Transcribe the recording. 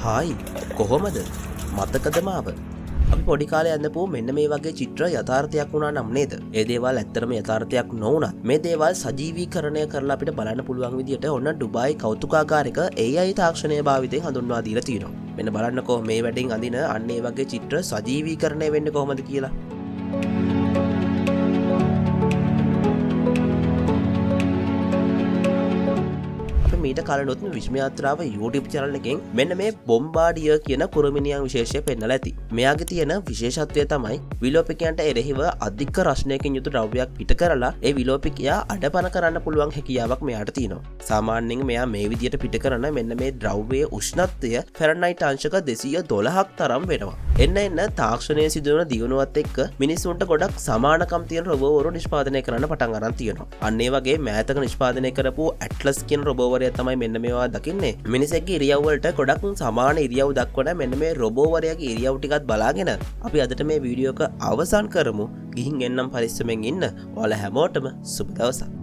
Hi කොහොමද මතකද මාව අපි පොඩි කාලේ යන්නපු මෙන්න මේ වගේ චිත්‍ර යථාර්ථයක් වුණා නම් නේද? ඒ දේවල් ඇත්තටම යථාර්ථයක් නොවුණත් මේ දේවල් සජීවීකරණය කරලා අපිට බලන්න පුළුවන් විදියට ඔන්න ඩුබායි කෞතුකාගාරික AI තාක්ෂණය භාවිතයෙන් හඳුන්වා දීලා තියෙනවා. මෙන්න බලන්නකෝ මේ වැඩෙන් අඳින අන්න ඒ වගේ චිත්‍ර සජීවීකරණය වෙන්නේ කොහොමද කියලා. මීට කලිනුත් විශ්මයාත්‍රාව YouTube channel එකෙන් මෙන්න මේ බොම්බාඩිය කියන කුරුමිනියන් විශේෂය පෙන්නලා ඇති. මෙයාගේ තියෙන විශේෂත්වය තමයි විලෝපිකයන්ට එරෙහිව අධික රස්නයකින් යුතු ද්‍රව්‍යයක් පිට කරලා ඒ විලෝපිකයා අඩපණ කරන්න පුළුවන් හැකියාවක් මෙයාට තියෙනවා. සාමාන්‍යයෙන් මෙයා මේ විදියට පිට කරන මෙන්න මේ ද්‍රව්‍යයේ උෂ්ණත්වය ෆැරන්හයිට් අංශක 212ක් තරම් වෙනවා. එන්න තාක්ෂණයේ සිදුවන දියුණුවත් එක්ක මිනිසුන්ට ගොඩක් සමානකම් තියෙන රොබෝවරු නිෂ්පාදනය කරන්න පටන් ගන්න තියෙනවා. අන්න ඒ වගේ මෑතක නිෂ්පාදනය කරපු ඇට්ලස් කියන රොබෝවරය තමයි මෙන්න මේවා දකින්නේ. මිනිසෙක්ගේ ඉරියව් වලට ගොඩක් සමාන ඉරියව් දක්වන මෙන්න මේ රොබෝවරයාගේ ඉරියව් ටිකත් බලාගෙන අපි අදට මේ වීඩියෝ එක අවසන් කරමු. ගිහින් එන්නම් පරිස්සමෙන් ඉන්න. ඔයාලා හැමෝටම සුබ දවසක්.